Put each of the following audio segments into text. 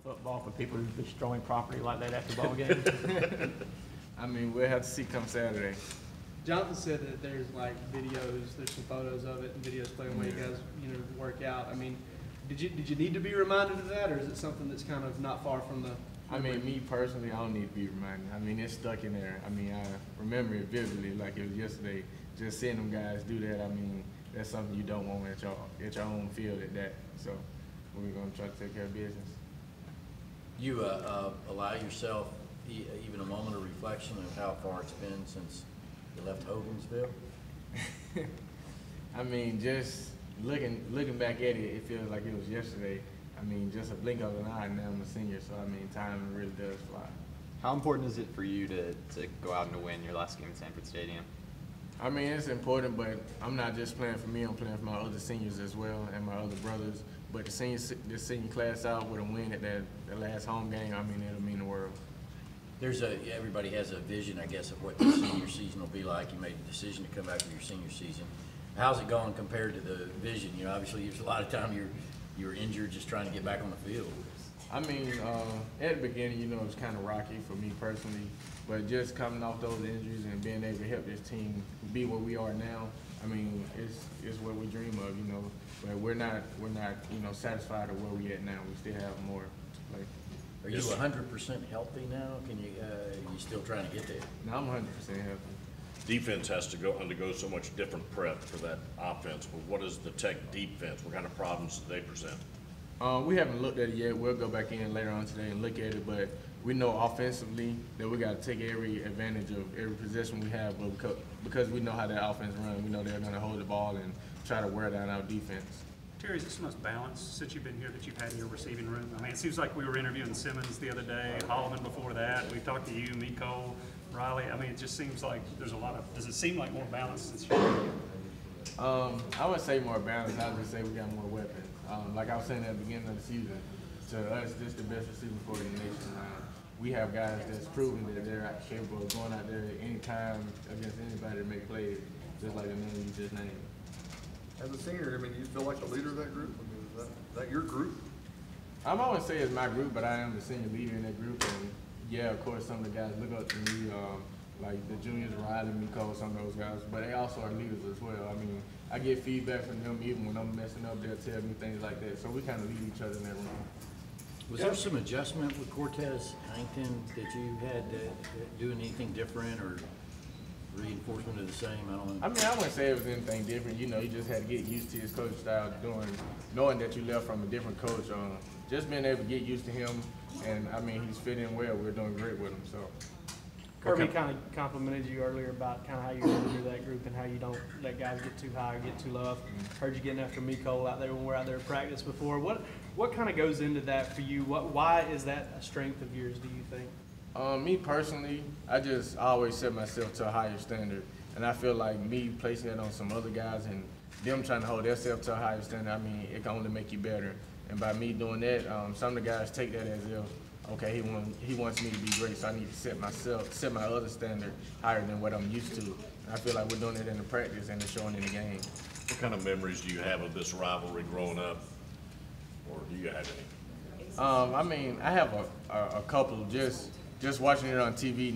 football for people destroying property like that after ball games? I mean, we'll have to see come Saturday. Jonathan said that there's like videos, there's some photos of it, and videos playing where you guys, work out. I mean, did you need to be reminded of that, or is it something that's kind of not far from the? I mean, me personally, I don't need to be reminded. I mean, it's stuck in there. I mean, I remember it vividly, like it was yesterday. Just seeing them guys do that, I mean, that's something you don't want at your own field at that. So we're gonna try to take care of business. You allow yourself even a moment of reflection of how far it's been since you left Hogansville? I mean, just looking back at it, it feels like it was yesterday. I mean, just a blink of an eye, and now I'm a senior, so I mean, time really does fly. How important is it for you to go out and to win your last game at Sanford Stadium? I mean, it's important, but I'm not just playing for me. I'm playing for my other seniors as well and my other brothers. But the senior class out with a win at the last home game, I mean, it'll mean the world. Everybody has a vision, I guess, of what the senior season will be like. You made the decision to come back for your senior season. How's it going compared to the vision? Obviously, there's a lot of time you're injured just trying to get back on the field. I mean, at the beginning, it was kind of rocky for me personally, but just coming off those injuries and being able to help this team be where we are now, I mean, it's what we dream of, But we're not satisfied with where we at now. We still have more to play. Are you 100% healthy now? Can you still trying to get there? No, I'm 100% healthy. Defense has to undergo so much different prep for that offense. But what is the Tech defense? What kind of problems do they present? We haven't looked at it yet. We'll go back in later on today and look at it. But we know offensively that we got to take every advantage of every possession we have. But because we know how that offense runs, we know they're going to hold the ball and try to wear down our defense. Terry, is this the most balanced since you've been here that you've had in your receiving room? I mean, it seems like we were interviewing Simmons the other day, Holloman before that. We've talked to you, Miko, Riley. I mean, it just seems like there's a lot of. Does it seem like more balanced since you're here? I would say more balanced. I would say we got more weapons. Like I was saying at the beginning of the season, to us, this is the best receiving corps in the nation. We have guys that's proven that they're capable of going out there anytime against anybody to make plays, just like the name you just named. As a senior, I mean, you feel like the leader of that group? I mean, is that your group? I'm always say it's my group, but I am the senior leader in that group. And yeah, of course, some of the guys look up to me, like the juniors, Riley, Miko, some of those guys. But they also are leaders as well. I mean, I get feedback from them even when I'm messing up. They'll tell me things like that. So we kind of lead each other in that room. Was there some adjustment with Cortez Huntington that you had doing anything different or reinforcement of the same? I don't know. I mean, I wouldn't say it was anything different. You just had to get used to his coach style, knowing that you left from a different coach. Just being able to get used to him, and I mean, he's fit in well. We're doing great with him. So. Kirby kind of complimented you earlier about kind of how you're going to do that group and how you don't let guys get too high or get too low. Heard you getting after Miko out there when we're out there at practice before. What kind of goes into that for you? Why is that a strength of yours, do you think? Me personally, I always set myself to a higher standard. And I feel like me placing it on some other guys and them trying to hold themselves to a higher standard, I mean, it can only make you better. And by me doing that, some of the guys take that as if, okay, he wants me to be great, so I need to set my other standard higher than what I'm used to. And I feel like we're doing it in the practice and it's showing in the game. What kind of memories do you have of this rivalry growing up, or do you have any? I mean, I have a couple. Just watching it on TV,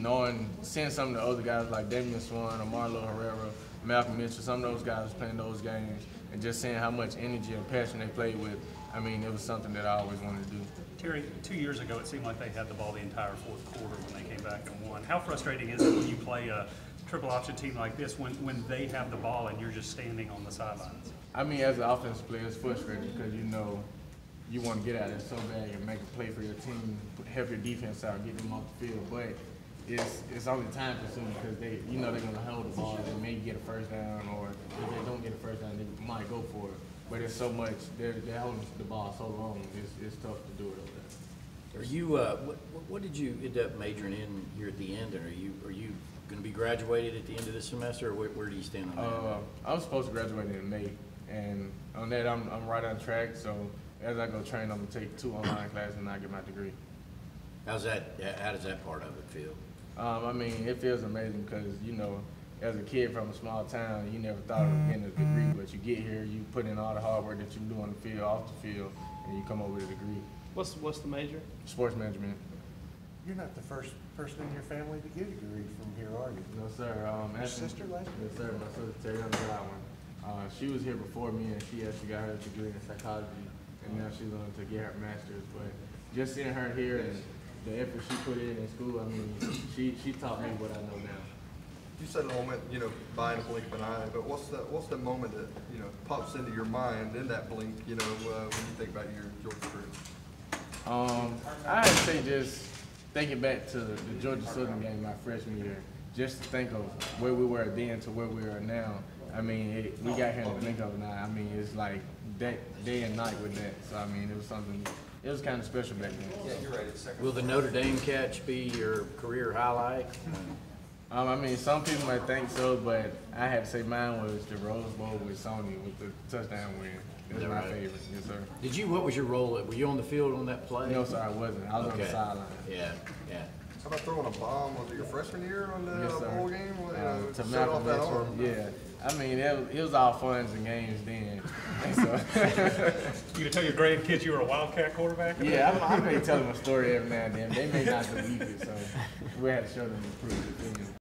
seeing some of the other guys like Damian Swan or Marlo Herrera, Malcolm Mitchell, some of those guys playing those games, and just seeing how much energy and passion they played with. I mean, it was something that I always wanted to do. Terry, 2 years ago, it seemed like they had the ball the entire fourth quarter when they came back and won. How frustrating is it when you play a triple option team like this when they have the ball and you're just standing on the sidelines? I mean, as an offensive player, it's frustrating because you want to get out there so bad and make a play for your team, help your defense out, get them off the field. But it's only time consuming because they're going to hold the ball. They may get a first down, or if they don't get a first down, they might go for it. But it's so much, they're holding the ball so long, it's tough to do it over there. Are you, what did you end up majoring in here at the end? And are you going to be graduated at the end of this semester, or where do you stand on that? I'm supposed to graduate in May, and on that I'm right on track. So as I go train, I'm going to take 2 online classes and I get my degree. How does that part of it feel? I mean, it feels amazing because, as a kid from a small town, you never thought of getting a degree, but you get here, you put in all the hard work that you do on the field, off the field, and you come over with a degree. What's the major? Sports management. You're not the first person in your family to get a degree from here, are you? No, sir. Your Actually- sister last year? Yes, sir. My sister Terry Godwin. She was here before me, and she actually got her degree in psychology, and now she's going to get her master's. But just seeing her here and the effort she put in school, I mean, she taught me what I know now. You said a moment, buying a blink of an eye, but what's the moment that, pops into your mind in that blink, when you think about your Georgia career? I'd say just thinking back to the Georgia Southern game my freshman year, just to think of where we were then to where we are now. I mean, we got here in the blink of an eye. I mean, it's like that day and night with that. So, I mean, it was kind of special back then. Yeah, you're right. It's second. Will the Notre Dame catch be your career highlight? I mean, some people might think so, but I had to say mine was the Rose Bowl with Sony with the touchdown win. It was Is that my right? favorite, yes, sir. What was your role? Were you on the field on that play? No, sir, I wasn't. I was on the Okay. sideline. Yeah. How about throwing a bomb? Was it your freshman year on the Yes, sir. bowl game? To Shut Malcolm off that X, arm. yeah. I mean, it was all fun and games then. And so, You gonna tell your grandkids you were a Wildcat quarterback? yeah, I may tell them a story every now and then. They may not believe it, so we had to show them the proof.